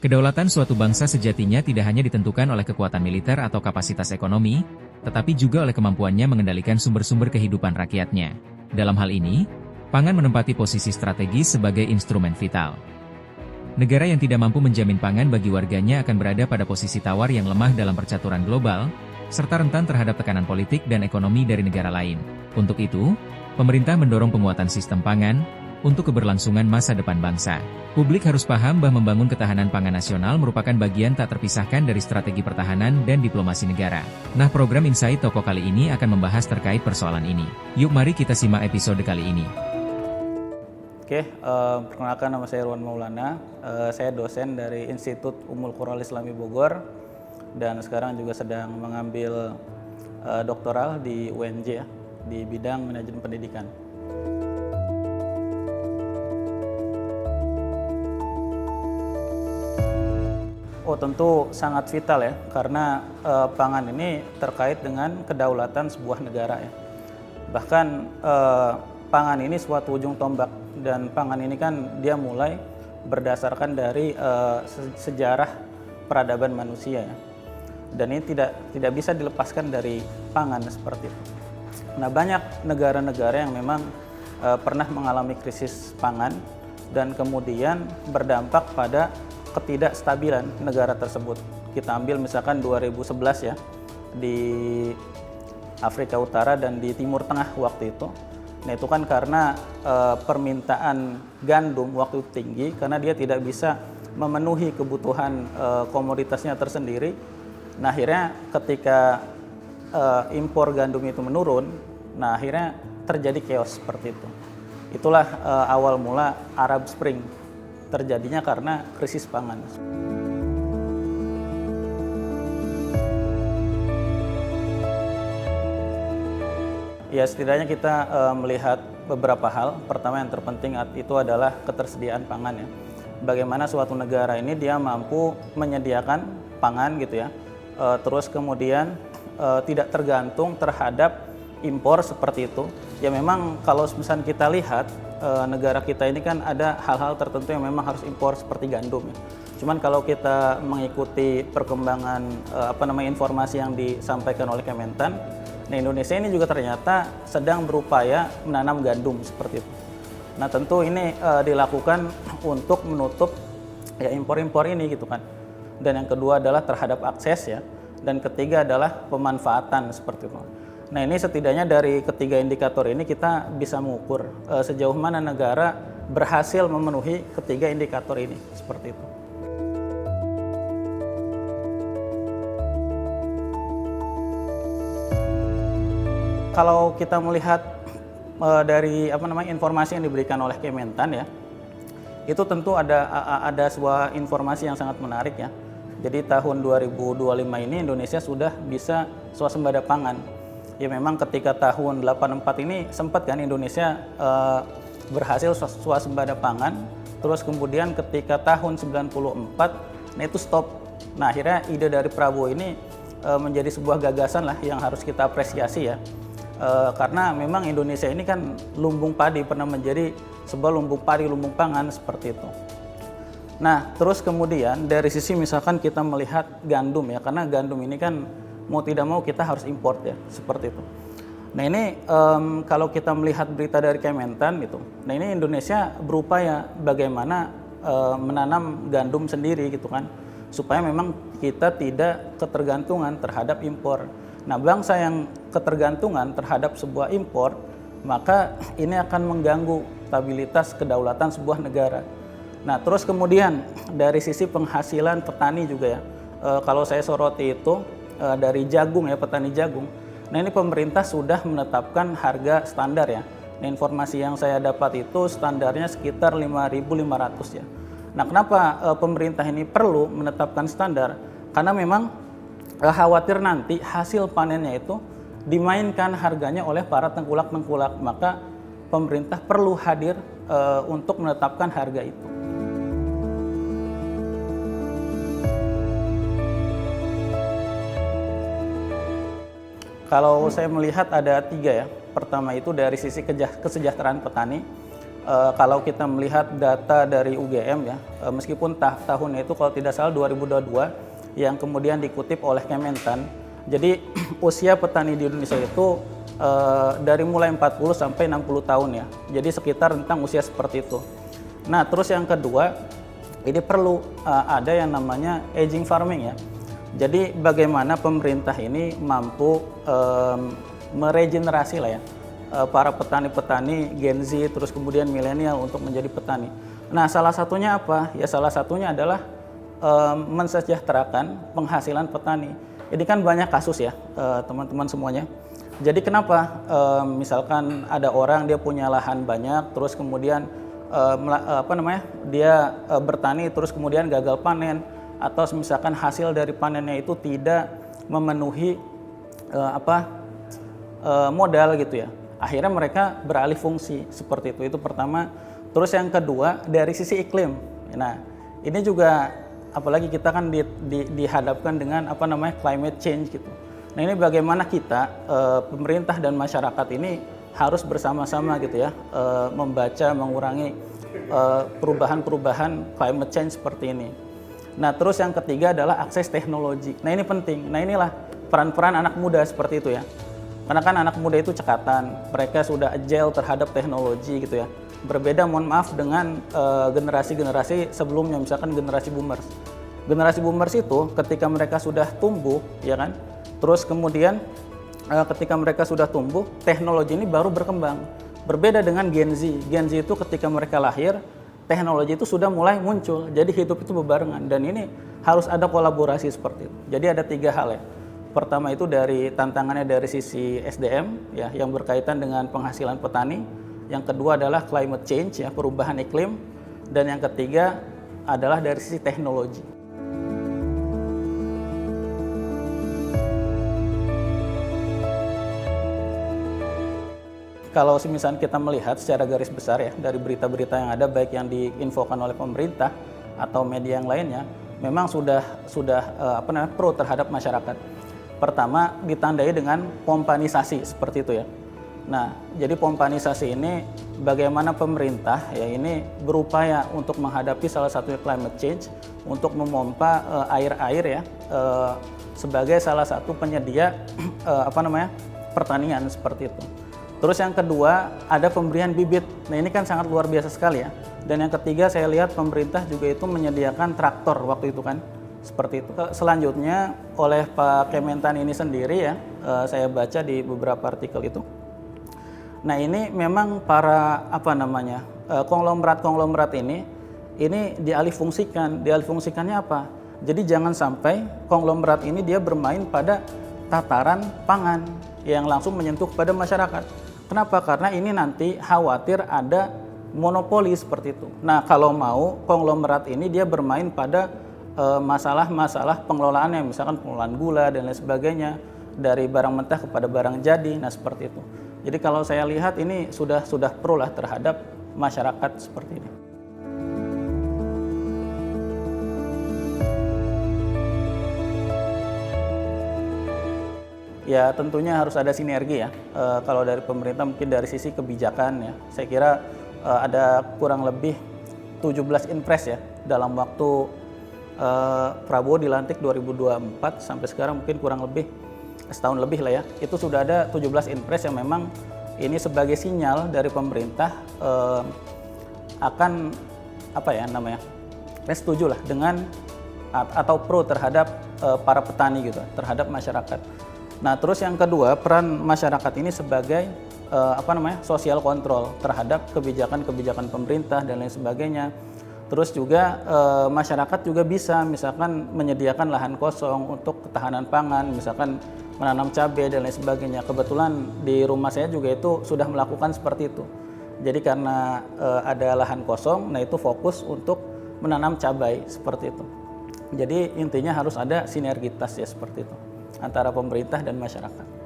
Kedaulatan suatu bangsa sejatinya tidak hanya ditentukan oleh kekuatan militer atau kapasitas ekonomi, tetapi juga oleh kemampuannya mengendalikan sumber-sumber kehidupan rakyatnya. Dalam hal ini, pangan menempati posisi strategis sebagai instrumen vital. Negara yang tidak mampu menjamin pangan bagi warganya akan berada pada posisi tawar yang lemah dalam percaturan global, serta rentan terhadap tekanan politik dan ekonomi dari negara lain. Untuk itu, pemerintah mendorong penguatan sistem pangan untuk keberlangsungan masa depan bangsa. Publik harus paham bahwa membangun ketahanan pangan nasional merupakan bagian tak terpisahkan dari strategi pertahanan dan diplomasi negara. Nah, program Insight Toko kali ini akan membahas terkait persoalan ini. Yuk mari kita simak episode kali ini. Perkenalkan, nama saya Irwan Maulana. Saya dosen dari Institut Ummul Qural Islami Bogor dan sekarang juga sedang mengambil doktoral di UNJ di bidang manajemen pendidikan. Tentu sangat vital ya, karena pangan ini terkait dengan kedaulatan sebuah negara ya. Bahkan pangan ini suatu ujung tombak, dan pangan ini kan dia mulai berdasarkan dari sejarah peradaban manusia ya. Dan ini tidak bisa dilepaskan dari pangan seperti itu. Nah, banyak negara-negara yang memang pernah mengalami krisis pangan dan kemudian berdampak pada ketidakstabilan negara tersebut. Kita ambil misalkan 2011 ya, di Afrika Utara dan di Timur Tengah waktu itu. Nah, itu kan karena permintaan gandum waktu itu tinggi karena dia tidak bisa memenuhi kebutuhan komoditasnya tersendiri. Nah, akhirnya ketika impor gandum itu menurun, nah akhirnya terjadi chaos seperti itu. Itulah awal mula Arab Spring terjadinya karena krisis pangan. Ya, setidaknya kita melihat beberapa hal. Pertama yang terpenting itu adalah ketersediaan pangan ya. Bagaimana suatu negara ini dia mampu menyediakan pangan gitu ya. Terus kemudian tidak tergantung terhadap impor seperti itu. Ya memang kalau misalnya kita lihat negara kita ini kan ada hal-hal tertentu yang memang harus impor seperti gandum ya. Cuman kalau kita mengikuti perkembangan informasi yang disampaikan oleh Kementan, nah Indonesia ini juga ternyata sedang berupaya menanam gandum seperti itu. Nah, tentu ini dilakukan untuk menutup ya impor-impor ini gitu kan. Dan yang kedua adalah terhadap akses ya. Dan ketiga adalah pemanfaatan seperti itu. Nah, ini setidaknya dari ketiga indikator ini kita bisa mengukur sejauh mana negara berhasil memenuhi ketiga indikator ini, seperti itu. Kalau kita melihat dari informasi yang diberikan oleh Kementan ya, itu tentu ada sebuah informasi yang sangat menarik ya. Jadi tahun 2025 ini Indonesia sudah bisa swasembada pangan. Ya memang ketika tahun 84 ini sempat kan Indonesia berhasil swasembada pangan, terus kemudian ketika tahun 94 nah itu stop. Nah, akhirnya ide dari Prabowo ini menjadi sebuah gagasan lah yang harus kita apresiasi ya. Karena memang Indonesia ini kan lumbung padi, pernah menjadi sebuah lumbung padi, lumbung pangan seperti itu. Nah, terus kemudian dari sisi misalkan kita melihat gandum ya, karena gandum ini kan mau tidak mau kita harus import ya, seperti itu. Nah, ini kalau kita melihat berita dari Kementan gitu, nah ini Indonesia berupaya bagaimana menanam gandum sendiri gitu kan, supaya memang kita tidak ketergantungan terhadap impor. Nah, bangsa yang ketergantungan terhadap sebuah impor, maka ini akan mengganggu stabilitas kedaulatan sebuah negara. Nah, terus kemudian dari sisi penghasilan petani juga ya, kalau saya soroti itu dari jagung ya, petani jagung. Nah, ini pemerintah sudah menetapkan harga standar ya. Nah, informasi yang saya dapat itu standarnya sekitar 5.500 ya. Nah, kenapa pemerintah ini perlu menetapkan standar? Karena memang khawatir nanti hasil panennya itu dimainkan harganya oleh para tengkulak-tengkulak. Maka pemerintah perlu hadir untuk menetapkan harga itu. Kalau saya melihat ada tiga ya. Pertama itu dari sisi kesejahteraan petani. kalau kita melihat data dari UGM ya, meskipun tahunnya itu kalau tidak salah 2022 yang kemudian dikutip oleh Kementan. Jadi usia petani di Indonesia itu dari mulai 40 sampai 60 tahun ya. Jadi sekitar tentang usia seperti itu. Nah, terus yang kedua, ini perlu ada yang namanya aging farming ya. Jadi bagaimana pemerintah ini mampu meregenerasi lah ya para petani-petani Gen Z terus kemudian milenial untuk menjadi petani. Nah, salah satunya apa? Ya salah satunya adalah mensejahterakan penghasilan petani. Ini kan banyak kasus ya teman-teman semuanya. Jadi kenapa misalkan ada orang dia punya lahan banyak terus kemudian dia bertani terus kemudian gagal panen, atau misalkan hasil dari panennya itu tidak memenuhi modal gitu ya. Akhirnya mereka beralih fungsi seperti itu. Itu pertama. Terus yang kedua dari sisi iklim. Nah, ini juga apalagi kita kan dihadapkan dengan climate change gitu. Nah, ini bagaimana kita pemerintah dan masyarakat ini harus bersama-sama gitu ya membaca, mengurangi perubahan-perubahan climate change seperti ini. Nah, terus yang ketiga adalah akses teknologi. Nah, ini penting. Nah, inilah peran-peran anak muda seperti itu ya. Karena kan anak muda itu cekatan, mereka sudah agile terhadap teknologi gitu ya. Berbeda, mohon maaf, dengan generasi-generasi sebelumnya, misalkan generasi boomers. Generasi boomers itu ketika mereka sudah tumbuh, ya kan, terus kemudian ketika mereka sudah tumbuh, teknologi ini baru berkembang. Berbeda dengan Gen Z. Gen Z itu ketika mereka lahir, teknologi itu sudah mulai muncul, jadi hidup itu bebarengan, dan ini harus ada kolaborasi seperti itu. Jadi ada 3 hal ya. Pertama itu dari tantangannya dari sisi SDM ya, yang berkaitan dengan penghasilan petani. Yang kedua adalah climate change ya, perubahan iklim, dan yang ketiga adalah dari sisi teknologi. Kalau misalnya kita melihat secara garis besar ya dari berita-berita yang ada, baik yang diinfokan oleh pemerintah atau media yang lainnya, memang sudah pro terhadap masyarakat. Pertama ditandai dengan pompanisasi seperti itu ya. Nah, jadi pompanisasi ini bagaimana pemerintah ya ini berupaya untuk menghadapi salah satunya climate change, untuk memompa air-air ya sebagai salah satu penyedia pertanian seperti itu. Terus yang kedua ada pemberian bibit. Nah, ini kan sangat luar biasa sekali ya. Dan yang ketiga saya lihat pemerintah juga itu menyediakan traktor waktu itu kan. Seperti itu. Selanjutnya oleh Pak Kementan ini sendiri ya, saya baca di beberapa artikel itu. Nah, ini memang para konglomerat ini dialihfungsikan. Dialihfungsikannya apa? Jadi jangan sampai konglomerat ini dia bermain pada tataran pangan yang langsung menyentuh kepada masyarakat. Kenapa? Karena ini nanti khawatir ada monopoli seperti itu. Nah, kalau mau konglomerat ini dia bermain pada masalah-masalah pengelolaannya, misalkan pengelolaan gula dan lain sebagainya, dari barang mentah kepada barang jadi. Nah, seperti itu. Jadi kalau saya lihat ini sudah pro lah terhadap masyarakat seperti ini. Ya, tentunya harus ada sinergi ya. Kalau dari pemerintah mungkin dari sisi kebijakan ya. Saya kira ada kurang lebih 17 impres ya dalam waktu Prabowo dilantik 2024 sampai sekarang mungkin kurang lebih setahun lebih lah ya. Itu sudah ada 17 impres yang memang ini sebagai sinyal dari pemerintah akan setuju lah dengan atau pro terhadap para petani gitu, terhadap masyarakat. Nah, terus yang kedua, peran masyarakat ini sebagai social control terhadap kebijakan-kebijakan pemerintah dan lain sebagainya. Terus juga masyarakat juga bisa misalkan menyediakan lahan kosong untuk ketahanan pangan, misalkan menanam cabai dan lain sebagainya. Kebetulan di rumah saya juga itu sudah melakukan seperti itu. Jadi karena ada lahan kosong, nah itu fokus untuk menanam cabai seperti itu. Jadi intinya harus ada sinergitas ya seperti itu antara pemerintah dan masyarakat.